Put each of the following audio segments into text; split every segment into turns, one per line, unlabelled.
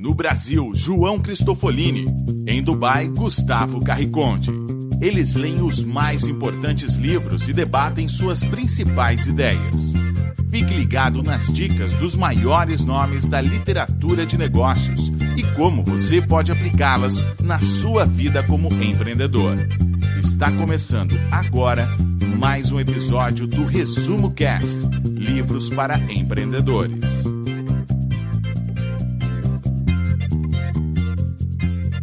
No Brasil, João Cristofolini. Em Dubai, Gustavo Carriconde. Eles leem os mais importantes livros e debatem suas principais ideias. Fique ligado nas dicas dos maiores nomes da literatura de negócios e como você pode aplicá-las na sua vida como empreendedor. Está começando agora mais um episódio do Resumo Cast, livros para empreendedores.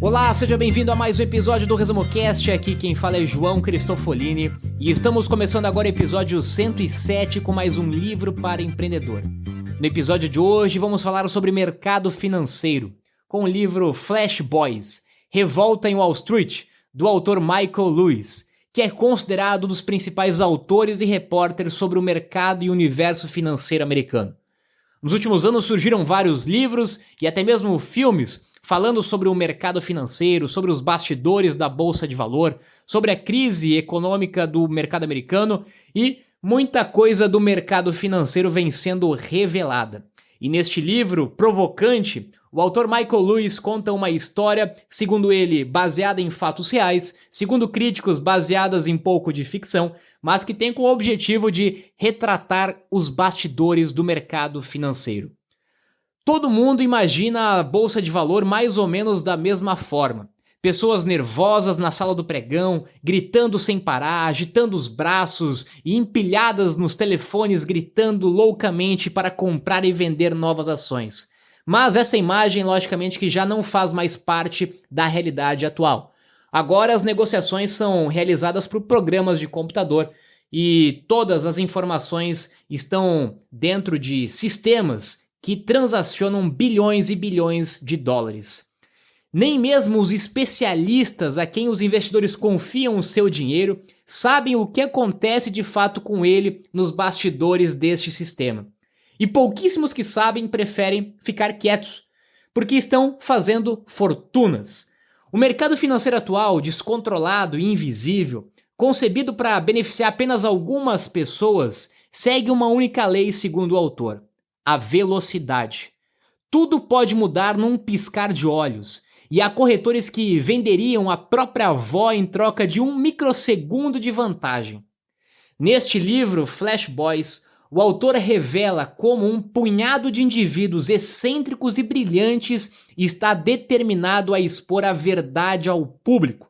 Olá, seja bem-vindo a mais um episódio do Resumo Cast. Aqui quem fala é João Cristofolini e estamos começando agora o episódio 107 com mais um livro para empreendedor. No episódio de hoje vamos falar sobre mercado financeiro com o livro Flash Boys, Revolta em Wall Street, do autor Michael Lewis, que é considerado um dos principais autores e repórteres sobre o mercado e o universo financeiro americano. Nos últimos anos surgiram vários livros e até mesmo filmes falando sobre o mercado financeiro, sobre os bastidores da Bolsa de Valor, sobre a crise econômica do mercado americano e muita coisa do mercado financeiro vem sendo revelada. E neste livro provocante, o autor Michael Lewis conta uma história, segundo ele, baseada em fatos reais, segundo críticos, baseadas em pouco de ficção, mas que tem como objetivo de retratar os bastidores do mercado financeiro. Todo mundo imagina a Bolsa de Valor mais ou menos da mesma forma. Pessoas nervosas na sala do pregão, gritando sem parar, agitando os braços e empilhadas nos telefones gritando loucamente para comprar e vender novas ações. Mas essa imagem, logicamente, que já não faz mais parte da realidade atual. Agora as negociações são realizadas por programas de computador e todas as informações estão dentro de sistemas que transacionam bilhões e bilhões de dólares. Nem mesmo os especialistas a quem os investidores confiam o seu dinheiro sabem o que acontece de fato com ele nos bastidores deste sistema. E pouquíssimos que sabem preferem ficar quietos, porque estão fazendo fortunas. O mercado financeiro atual, descontrolado e invisível, concebido para beneficiar apenas algumas pessoas, segue uma única lei segundo o autor: a velocidade. Tudo pode mudar num piscar de olhos, e há corretores que venderiam a própria avó em troca de um microsegundo de vantagem. Neste livro, Flash Boys, o autor revela como um punhado de indivíduos excêntricos e brilhantes está determinado a expor a verdade ao público.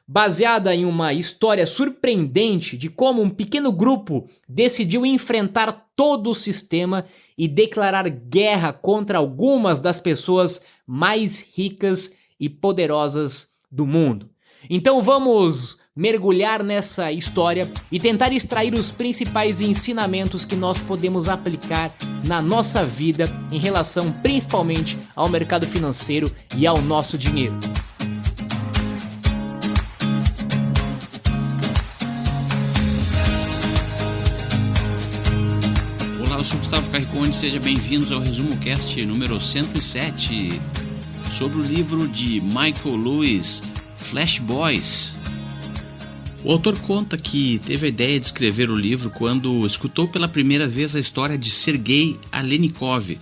Baseada em uma história surpreendente de como um pequeno grupo decidiu enfrentar todo o sistema e declarar guerra contra algumas das pessoas mais ricas e poderosas do mundo. Então vamos mergulhar nessa história e tentar extrair os principais ensinamentos que nós podemos aplicar na nossa vida em relação principalmente ao mercado financeiro e ao nosso dinheiro.
Eu sou Gustavo Carriconde, seja bem-vindos ao Resumo Cast número 107 sobre o livro de Michael Lewis, Flash Boys. O autor conta que teve a ideia de escrever o livro quando escutou pela primeira vez a história de Sergei Aleninkov,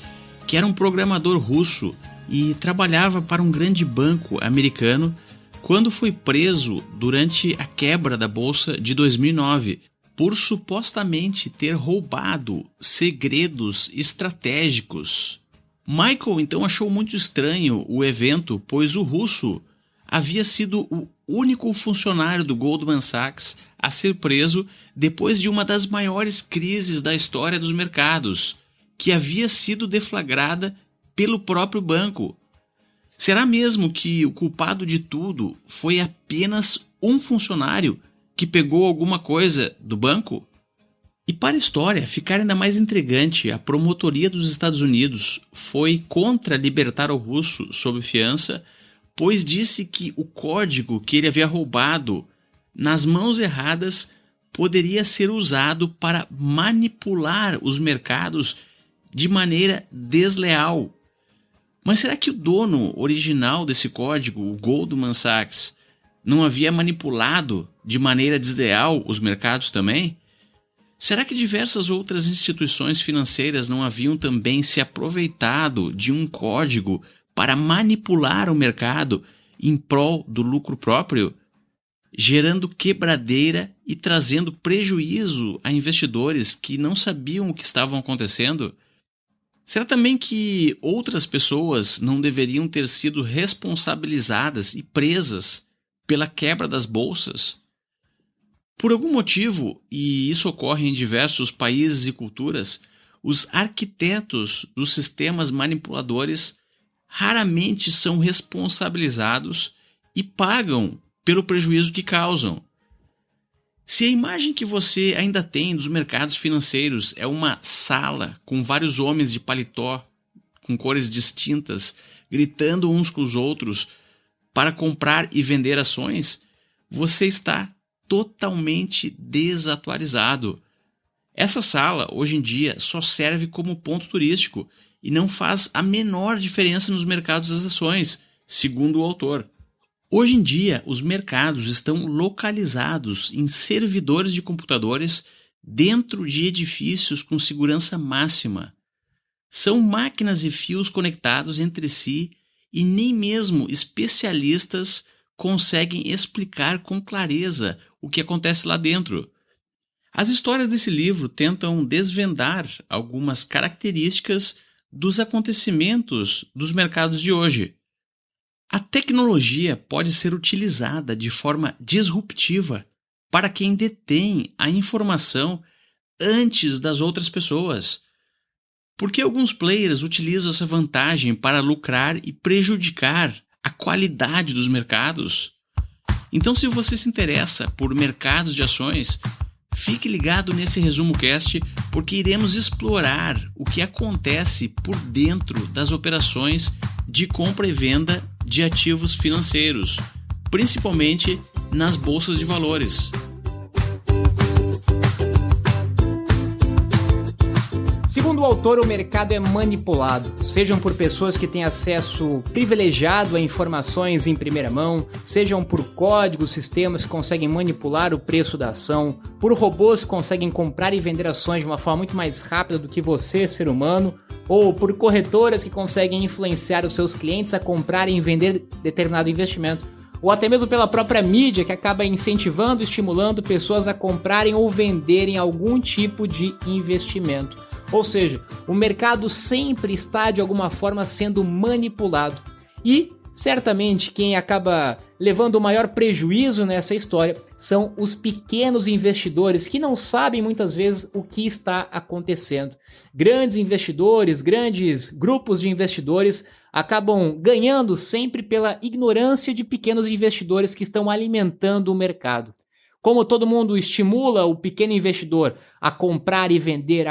que era um programador russo e trabalhava para um grande banco americano quando foi preso durante a quebra da Bolsa de 2009. Por supostamente ter roubado segredos estratégicos. Michael então achou muito estranho o evento, pois o russo havia sido o único funcionário do Goldman Sachs a ser preso depois de uma das maiores crises da história dos mercados, que havia sido deflagrada pelo próprio banco. Será mesmo que o culpado de tudo foi apenas um funcionário que pegou alguma coisa do banco? E para a história ficar ainda mais intrigante, a promotoria dos Estados Unidos foi contra libertar o russo sob fiança, pois disse que o código que ele havia roubado nas mãos erradas poderia ser usado para manipular os mercados de maneira desleal. Mas será que o dono original desse código, o Goldman Sachs, não havia manipulado de maneira desleal os mercados também? Será que diversas outras instituições financeiras não haviam também se aproveitado de um código para manipular o mercado em prol do lucro próprio, gerando quebradeira e trazendo prejuízo a investidores que não sabiam o que estavam acontecendo? Será também que outras pessoas não deveriam ter sido responsabilizadas e presas pela quebra das bolsas? Por algum motivo, e isso ocorre em diversos países e culturas, os arquitetos dos sistemas manipuladores raramente são responsabilizados e pagam pelo prejuízo que causam. Se a imagem que você ainda tem dos mercados financeiros é uma sala com vários homens de paletó, com cores distintas, gritando uns com os outros para comprar e vender ações, você está totalmente desatualizado. Essa sala, hoje em dia, só serve como ponto turístico e não faz a menor diferença nos mercados das ações, segundo o autor. Hoje em dia, os mercados estão localizados em servidores de computadores dentro de edifícios com segurança máxima. São máquinas e fios conectados entre si e nem mesmo especialistas conseguem explicar com clareza o que acontece lá dentro. As histórias desse livro tentam desvendar algumas características dos acontecimentos dos mercados de hoje. A tecnologia pode ser utilizada de forma disruptiva para quem detém a informação antes das outras pessoas. Por que alguns players utilizam essa vantagem para lucrar e prejudicar a qualidade dos mercados? Então, se você se interessa por mercados de ações, fique ligado nesse resumo cast, porque iremos explorar o que acontece por dentro das operações de compra e venda de ativos financeiros, principalmente nas bolsas de valores.
Segundo o autor, o mercado é manipulado, sejam por pessoas que têm acesso privilegiado a informações em primeira mão, sejam por códigos, sistemas que conseguem manipular o preço da ação, por robôs que conseguem comprar e vender ações de uma forma muito mais rápida do que você, ser humano, ou por corretoras que conseguem influenciar os seus clientes a comprarem e vender determinado investimento, ou até mesmo pela própria mídia que acaba incentivando e estimulando pessoas a comprarem ou venderem algum tipo de investimento. Ou seja, o mercado sempre está de alguma forma sendo manipulado. E, certamente, quem acaba levando o maior prejuízo nessa história são os pequenos investidores que não sabem muitas vezes o que está acontecendo. Grandes investidores, grandes grupos de investidores acabam ganhando sempre pela ignorância de pequenos investidores que estão alimentando o mercado. Como todo mundo estimula o pequeno investidor a comprar e vender,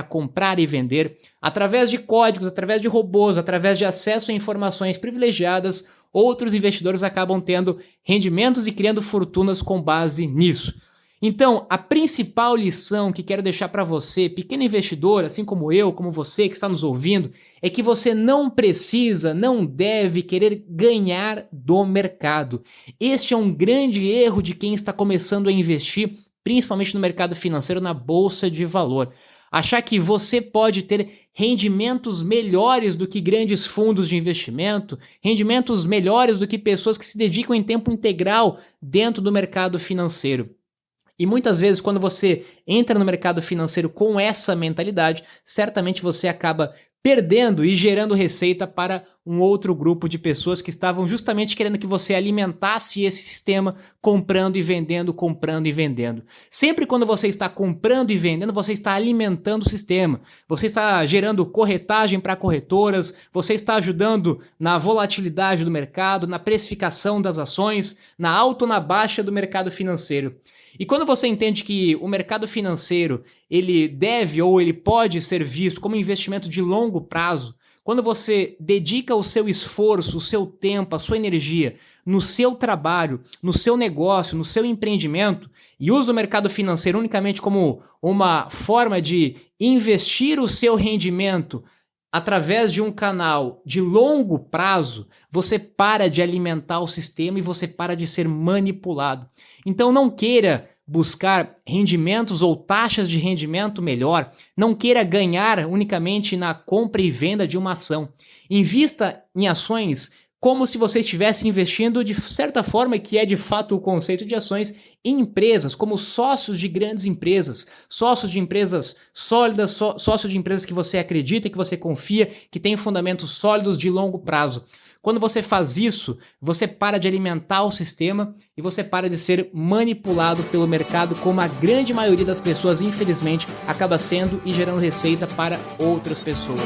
através de códigos, através de robôs, através de acesso a informações privilegiadas, outros investidores acabam tendo rendimentos e criando fortunas com base nisso. Então, a principal lição que quero deixar para você, pequeno investidor, assim como eu, como você que está nos ouvindo, é que você não precisa, não deve querer ganhar do mercado. Este é um grande erro de quem está começando a investir, principalmente no mercado financeiro, na bolsa de valor. Achar que você pode ter rendimentos melhores do que grandes fundos de investimento, rendimentos melhores do que pessoas que se dedicam em tempo integral dentro do mercado financeiro. E muitas vezes, quando você entra no mercado financeiro com essa mentalidade, certamente você acaba perdendo e gerando receita para um outro grupo de pessoas que estavam justamente querendo que você alimentasse esse sistema comprando e vendendo, comprando e vendendo. Sempre quando você está comprando e vendendo, você está alimentando o sistema. Você está gerando corretagem para corretoras, você está ajudando na volatilidade do mercado, na precificação das ações, na alta ou na baixa do mercado financeiro. E quando você entende que o mercado financeiro ele deve ou ele pode ser visto como investimento de longo prazo, quando você dedica o seu esforço, o seu tempo, a sua energia no seu trabalho, no seu negócio, no seu empreendimento e usa o mercado financeiro unicamente como uma forma de investir o seu rendimento através de um canal de longo prazo, você para de alimentar o sistema e você para de ser manipulado. Então não queira buscar rendimentos ou taxas de rendimento melhor. Não queira ganhar unicamente na compra e venda de uma ação. Invista em ações como se você estivesse investindo de certa forma, que é de fato o conceito de ações, em empresas, como sócios de grandes empresas, sócios de empresas sólidas, sócios de empresas que você acredita, que você confia, que têm fundamentos sólidos de longo prazo. Quando você faz isso, você para de alimentar o sistema e você para de ser manipulado pelo mercado, como a grande maioria das pessoas, infelizmente, acaba sendo e gerando receita para outras pessoas.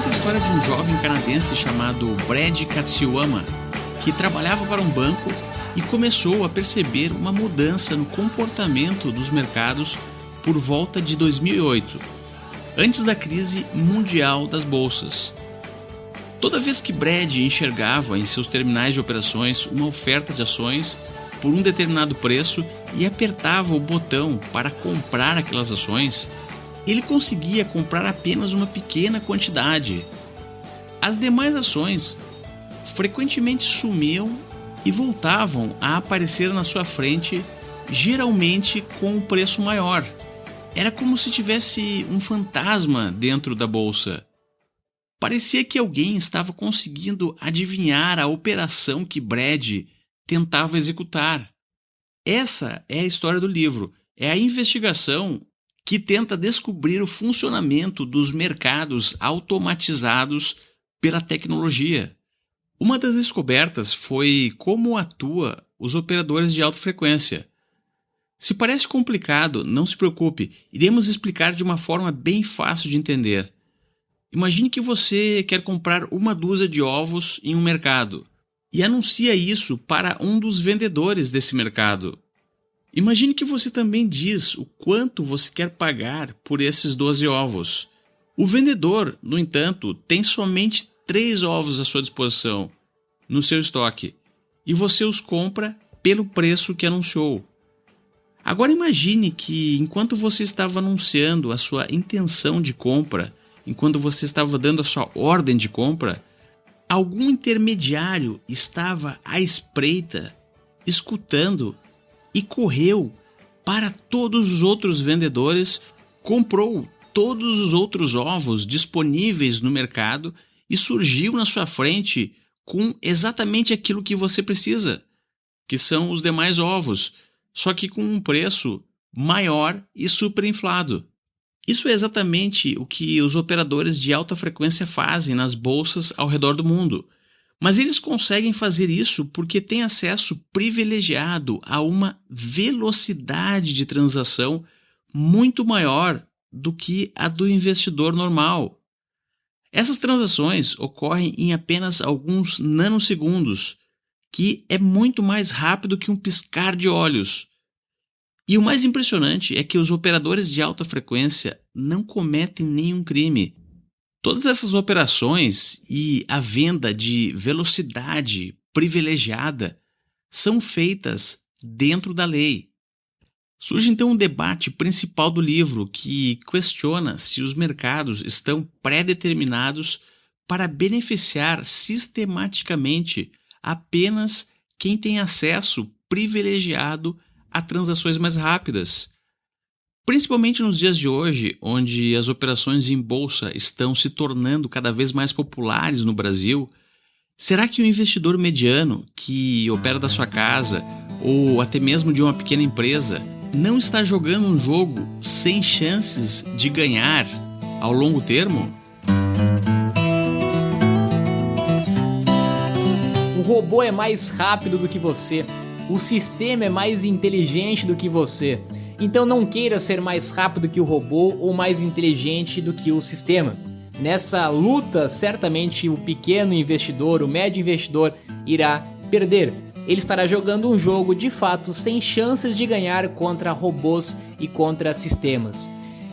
A história de um jovem canadense chamado Brad Katsuyama, que trabalhava para um banco e começou a perceber uma mudança no comportamento dos mercados por volta de 2008, antes da crise mundial das bolsas. Toda vez que Brad enxergava em seus terminais de operações uma oferta de ações por um determinado preço e apertava o botão para comprar aquelas ações, ele conseguia comprar apenas uma pequena quantidade. As demais ações frequentemente sumiam e voltavam a aparecer na sua frente, geralmente com um preço maior. Era como se tivesse um fantasma dentro da bolsa. Parecia que alguém estava conseguindo adivinhar a operação que Brad tentava executar. Essa é a história do livro. É a investigação que tenta descobrir o funcionamento dos mercados automatizados pela tecnologia. Uma das descobertas foi como atuam os operadores de alta frequência. Se parece complicado, não se preocupe, iremos explicar de uma forma bem fácil de entender. Imagine que você quer comprar uma dúzia de ovos em um mercado e anuncia isso para um dos vendedores desse mercado. Imagine que você também diz o quanto você quer pagar por esses 12 ovos. O vendedor, no entanto, tem somente 3 ovos à sua disposição no seu estoque e você os compra pelo preço que anunciou. Agora imagine que enquanto você estava anunciando a sua intenção de compra, enquanto você estava dando a sua ordem de compra, algum intermediário estava à espreita, escutando e correu para todos os outros vendedores, comprou todos os outros ovos disponíveis no mercado e surgiu na sua frente com exatamente aquilo que você precisa, que são os demais ovos, só que com um preço maior e superinflado. Isso é exatamente o que os operadores de alta frequência fazem nas bolsas ao redor do mundo. Mas eles conseguem fazer isso porque têm acesso privilegiado a uma velocidade de transação muito maior do que a do investidor normal. Essas transações ocorrem em apenas alguns nanosegundos, que é muito mais rápido que um piscar de olhos. E o mais impressionante é que os operadores de alta frequência não cometem nenhum crime. Todas essas operações e a venda de velocidade privilegiada são feitas dentro da lei. Surge então um debate principal do livro que questiona se os mercados estão pré-determinados para beneficiar sistematicamente apenas quem tem acesso privilegiado a transações mais rápidas. Principalmente nos dias de hoje, onde as operações em bolsa estão se tornando cada vez mais populares no Brasil, será que o investidor mediano que opera da sua casa ou até mesmo de uma pequena empresa não está jogando um jogo sem chances de ganhar ao longo termo?
O robô é mais rápido do que você. O sistema é mais inteligente do que você. Então não queira ser mais rápido que o robô ou mais inteligente do que o sistema. Nessa luta, certamente o pequeno investidor, o médio investidor, irá perder. Ele estará jogando um jogo de fato sem chances de ganhar contra robôs e contra sistemas.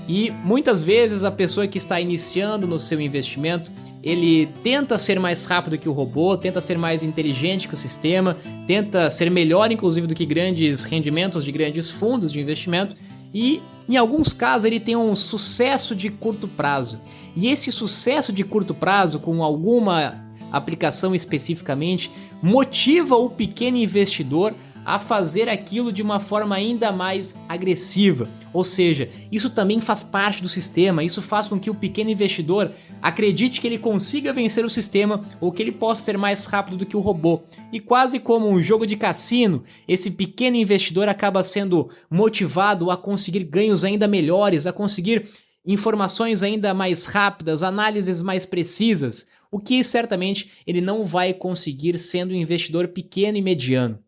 E muitas vezes a pessoa que está iniciando no seu investimento, ele tenta ser mais rápido que o robô, tenta ser mais inteligente que o sistema, tenta ser melhor inclusive do que grandes rendimentos de grandes fundos de investimento e em alguns casos ele tem um sucesso de curto prazo. E esse sucesso de curto prazo com alguma aplicação especificamente, motiva o pequeno investidor a fazer aquilo de uma forma ainda mais agressiva. Ou seja, isso também faz parte do sistema, isso faz com que o pequeno investidor acredite que ele consiga vencer o sistema ou que ele possa ser mais rápido do que o robô. E quase como um jogo de cassino, esse pequeno investidor acaba sendo motivado a conseguir ganhos ainda melhores, a conseguir informações ainda mais rápidas, análises mais precisas, o que certamente ele não vai conseguir sendo um investidor pequeno e mediano.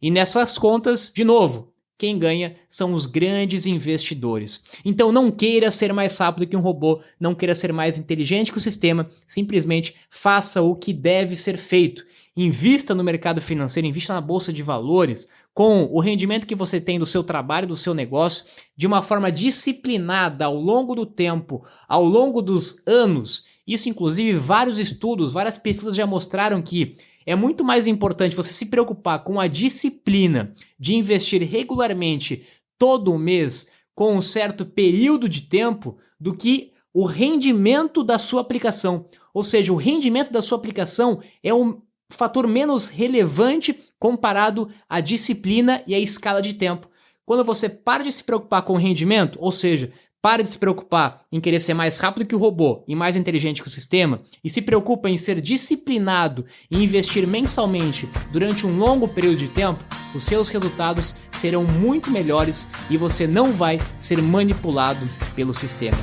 E nessas contas, de novo, quem ganha são os grandes investidores. Então não queira ser mais rápido que um robô, não queira ser mais inteligente que o sistema, simplesmente faça o que deve ser feito. Invista no mercado financeiro, invista na bolsa de valores, com o rendimento que você tem do seu trabalho, do seu negócio, de uma forma disciplinada ao longo do tempo, ao longo dos anos. Isso, inclusive, vários estudos, várias pesquisas já mostraram que é muito mais importante você se preocupar com a disciplina de investir regularmente todo mês com um certo período de tempo do que o rendimento da sua aplicação. Ou seja, o rendimento da sua aplicação é um fator menos relevante comparado à disciplina e à escala de tempo. Quando você para de se preocupar com o rendimento, ou seja, para de se preocupar em querer ser mais rápido que o robô e mais inteligente que o sistema, e se preocupa em ser disciplinado e investir mensalmente durante um longo período de tempo, os seus resultados serão muito melhores e você não vai ser manipulado pelo sistema.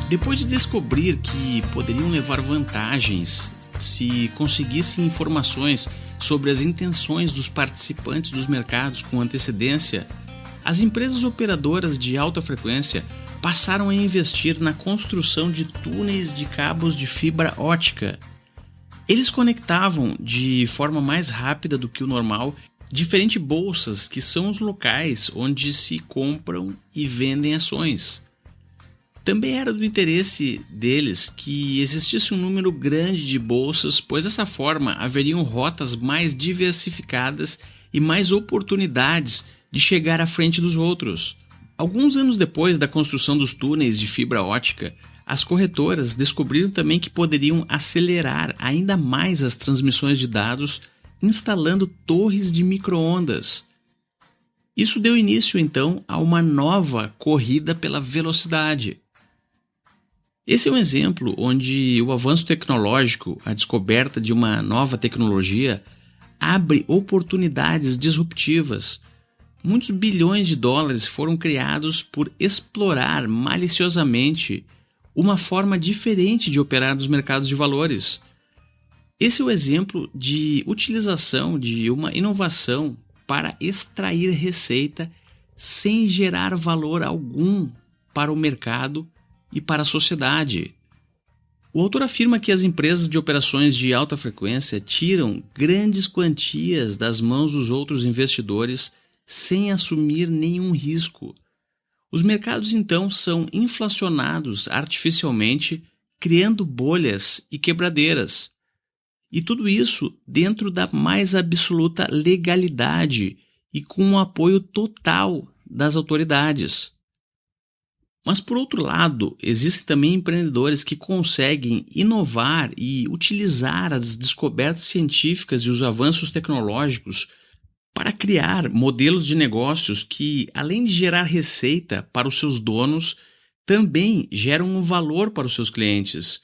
Depois de descobrir que poderiam levar vantagens se conseguissem informações sobre as intenções dos participantes dos mercados com antecedência, as empresas operadoras de alta frequência passaram a investir na construção de túneis de cabos de fibra ótica. Eles conectavam de forma mais rápida do que o normal diferentes bolsas, que são os locais onde se compram e vendem ações. Também era do interesse deles que existisse um número grande de bolsas, pois dessa forma haveriam rotas mais diversificadas e mais oportunidades de chegar à frente dos outros. Alguns anos depois da construção dos túneis de fibra ótica, as corretoras descobriram também que poderiam acelerar ainda mais as transmissões de dados instalando torres de micro-ondas. Isso deu início então a uma nova corrida pela velocidade. Esse é um exemplo onde o avanço tecnológico, a descoberta de uma nova tecnologia, abre oportunidades disruptivas. Muitos bilhões de dólares foram criados por explorar maliciosamente uma forma diferente de operar nos mercados de valores. Esse é o exemplo de utilização de uma inovação para extrair receita sem gerar valor algum para o mercado e para a sociedade. O autor afirma que as empresas de operações de alta frequência tiram grandes quantias das mãos dos outros investidores sem assumir nenhum risco. Os mercados então são inflacionados artificialmente, criando bolhas e quebradeiras. E tudo isso dentro da mais absoluta legalidade e com o apoio total das autoridades. Mas, por outro lado, existem também empreendedores que conseguem inovar e utilizar as descobertas científicas e os avanços tecnológicos para criar modelos de negócios que, além de gerar receita para os seus donos, também geram um valor para os seus clientes.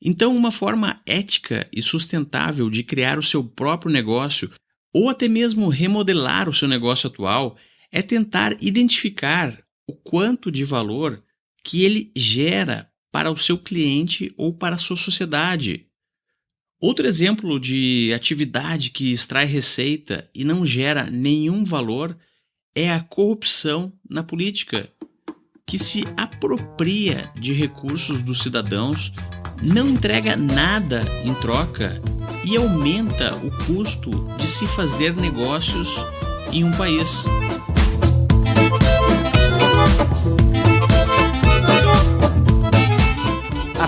Então, uma forma ética e sustentável de criar o seu próprio negócio ou até mesmo remodelar o seu negócio atual é tentar identificar o quanto de valor que ele gera para o seu cliente ou para a sua sociedade. Outro exemplo de atividade que extrai receita e não gera nenhum valor é a corrupção na política, que se apropria de recursos dos cidadãos, não entrega nada em troca e aumenta o custo de se fazer negócios em um país.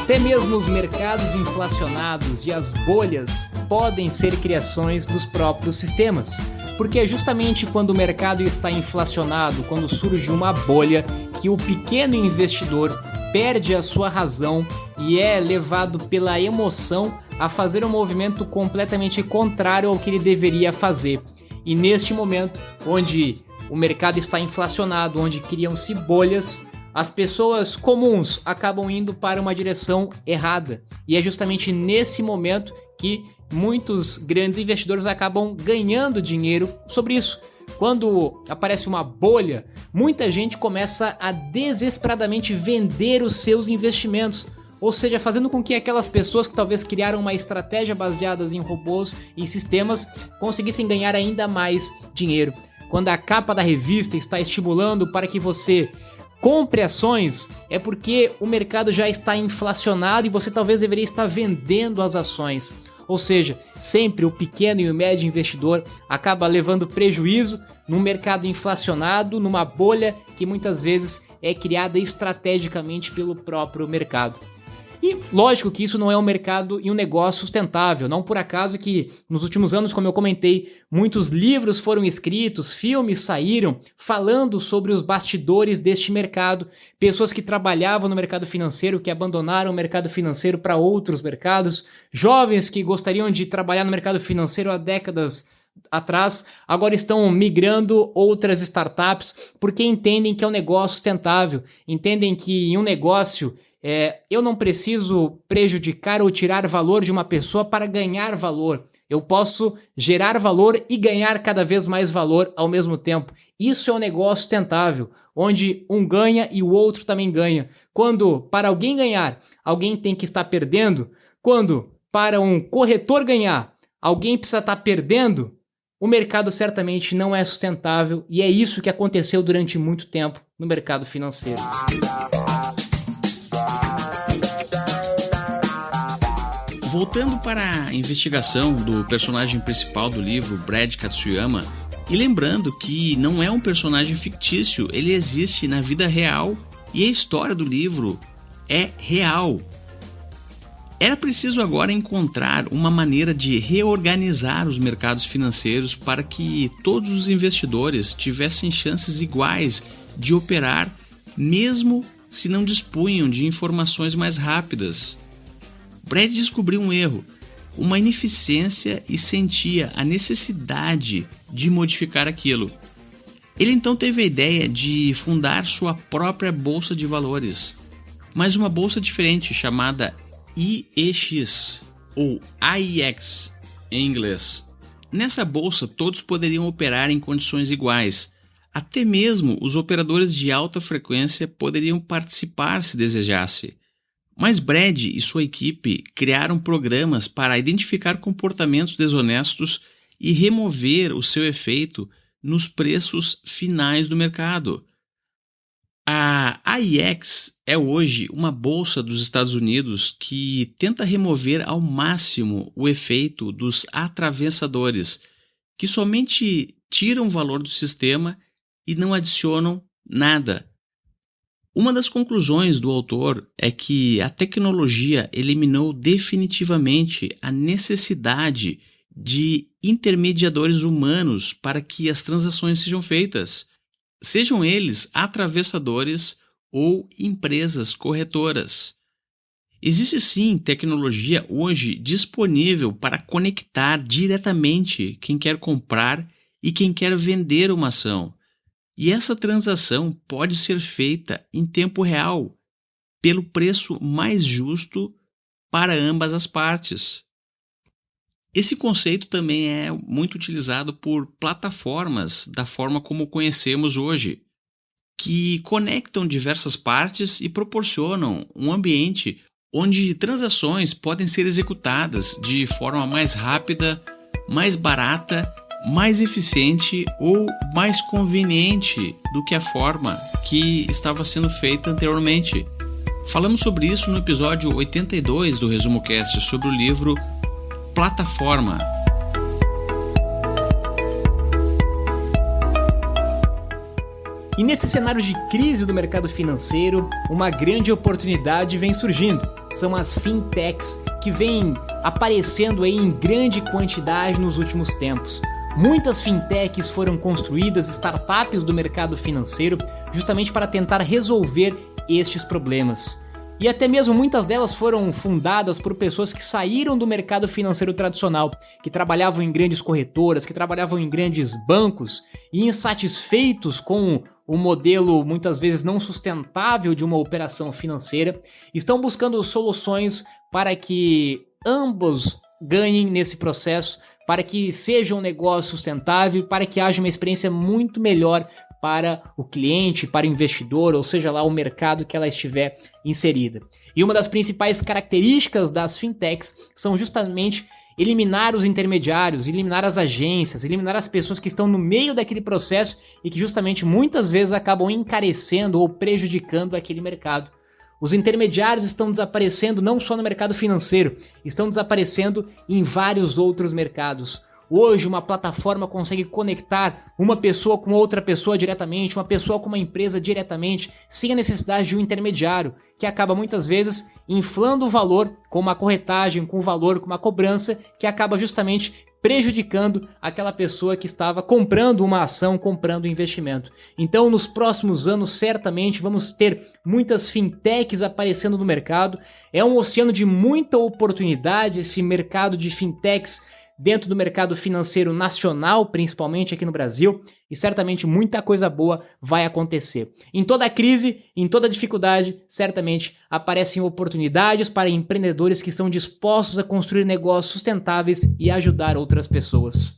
Até mesmo os mercados inflacionados e as bolhas podem ser criações dos próprios sistemas, porque é justamente quando o mercado está inflacionado, quando surge uma bolha, que o pequeno investidor perde a sua razão e é levado pela emoção a fazer um movimento completamente contrário ao que ele deveria fazer. E neste momento, onde o mercado está inflacionado, onde criam-se bolhas, as pessoas comuns acabam indo para uma direção errada. E é justamente nesse momento que muitos grandes investidores acabam ganhando dinheiro sobre isso. Quando aparece uma bolha, muita gente começa a desesperadamente vender os seus investimentos. Ou seja, fazendo com que aquelas pessoas que talvez criaram uma estratégia baseada em robôs e sistemas conseguissem ganhar ainda mais dinheiro. Quando a capa da revista está estimulando para que você compre ações, é porque o mercado já está inflacionado e você talvez deveria estar vendendo as ações. Ou seja, sempre o pequeno e o médio investidor acaba levando prejuízo num mercado inflacionado, numa bolha que muitas vezes é criada estrategicamente pelo próprio mercado. E lógico que isso não é um mercado e um negócio sustentável, não por acaso que nos últimos anos, como eu comentei, muitos livros foram escritos, filmes saíram falando sobre os bastidores deste mercado, pessoas que trabalhavam no mercado financeiro, que abandonaram o mercado financeiro para outros mercados, jovens que gostariam de trabalhar no mercado financeiro há décadas atrás, agora estão migrando outras startups porque entendem que é um negócio sustentável, entendem que em um negócio eu não preciso prejudicar ou tirar valor de uma pessoa para ganhar valor. Eu posso gerar valor e ganhar cada vez mais valor ao mesmo tempo. Isso é um negócio sustentável, onde um ganha e o outro também ganha. Quando para alguém ganhar, alguém tem que estar perdendo. Quando para um corretor ganhar, alguém precisa estar perdendo. O mercado certamente não é sustentável e é isso que aconteceu durante muito tempo no mercado financeiro.
Voltando para a investigação do personagem principal do livro, Brad Katsuyama, e lembrando que não é um personagem fictício, ele existe na vida real e a história do livro é real. Era preciso agora encontrar uma maneira de reorganizar os mercados financeiros para que todos os investidores tivessem chances iguais de operar, mesmo se não dispunham de informações mais rápidas. Brad descobriu um erro, uma ineficiência e sentia a necessidade de modificar aquilo. Ele então teve a ideia de fundar sua própria bolsa de valores, mas uma bolsa diferente chamada IEX ou AIX em inglês. Nessa bolsa todos poderiam operar em condições iguais, até mesmo os operadores de alta frequência poderiam participar se desejasse. Mas Brad e sua equipe criaram programas para identificar comportamentos desonestos e remover o seu efeito nos preços finais do mercado. A AIX é hoje uma bolsa dos Estados Unidos que tenta remover ao máximo o efeito dos atravessadores, que somente tiram o valor do sistema e não adicionam nada. Uma das conclusões do autor é que a tecnologia eliminou definitivamente a necessidade de intermediadores humanos para que as transações sejam feitas, sejam eles atravessadores ou empresas corretoras. Existe sim tecnologia hoje disponível para conectar diretamente quem quer comprar e quem quer vender uma ação. E essa transação pode ser feita em tempo real, pelo preço mais justo para ambas as partes. Esse conceito também é muito utilizado por plataformas da forma como conhecemos hoje, que conectam diversas partes e proporcionam um ambiente onde transações podem ser executadas de forma mais rápida, mais barata, mais eficiente ou mais conveniente do que a forma que estava sendo feita anteriormente. Falamos sobre isso no episódio 82 do Resumo Cast sobre o livro Plataforma.
E nesse cenário de crise do mercado financeiro, uma grande oportunidade vem surgindo. São as fintechs que vêm aparecendo aí em grande quantidade nos últimos tempos. Muitas fintechs foram construídas, startups do mercado financeiro, justamente para tentar resolver estes problemas. E até mesmo muitas delas foram fundadas por pessoas que saíram do mercado financeiro tradicional, que trabalhavam em grandes corretoras, que trabalhavam em grandes bancos e insatisfeitos com o modelo muitas vezes não sustentável de uma operação financeira, estão buscando soluções para que ambos ganhem nesse processo, para que seja um negócio sustentável, para que haja uma experiência muito melhor para o cliente, para o investidor, ou seja lá o mercado que ela estiver inserida. E uma das principais características das fintechs são justamente eliminar os intermediários, eliminar as agências, eliminar as pessoas que estão no meio daquele processo e que justamente muitas vezes acabam encarecendo ou prejudicando aquele mercado. Os intermediários estão desaparecendo não só no mercado financeiro, estão desaparecendo em vários outros mercados. Hoje uma plataforma consegue conectar uma pessoa com outra pessoa diretamente, uma pessoa com uma empresa diretamente, sem a necessidade de um intermediário, que acaba muitas vezes inflando o valor com uma corretagem, com o valor, com uma cobrança, que acaba justamente prejudicando aquela pessoa que estava comprando uma ação, comprando um investimento. Então, nos próximos anos, certamente vamos ter muitas fintechs aparecendo no mercado. É um oceano de muita oportunidade esse mercado de fintechs dentro do mercado financeiro nacional, principalmente aqui no Brasil, e certamente muita coisa boa vai acontecer. Em toda crise, em toda dificuldade, certamente aparecem oportunidades para empreendedores que estão dispostos a construir negócios sustentáveis e ajudar outras pessoas.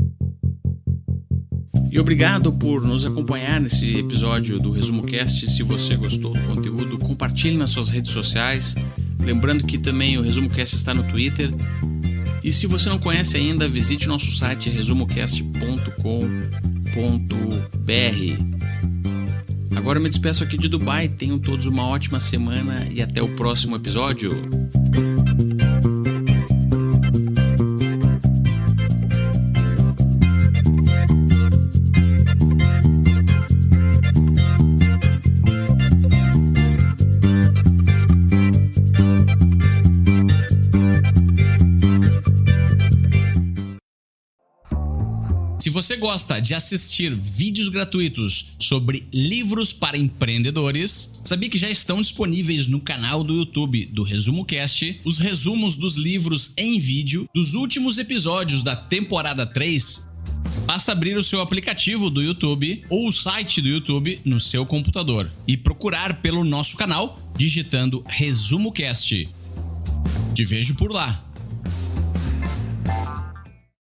E obrigado por nos acompanhar nesse episódio do Resumo Cast. Se você gostou do conteúdo, compartilhe nas suas redes sociais. Lembrando que também o Resumo Cast está no Twitter. E se você não conhece ainda, visite nosso site resumocast.com.br. Agora eu me despeço aqui de Dubai. Tenham todos uma ótima semana e até o próximo episódio. Se você gosta de assistir vídeos gratuitos sobre livros para empreendedores, sabia que já estão disponíveis no canal do YouTube do Resumo Cast os resumos dos livros em vídeo dos últimos episódios da temporada 3? Basta abrir o seu aplicativo do YouTube ou o site do YouTube no seu computador e procurar pelo nosso canal digitando Resumo Cast. Te vejo por lá.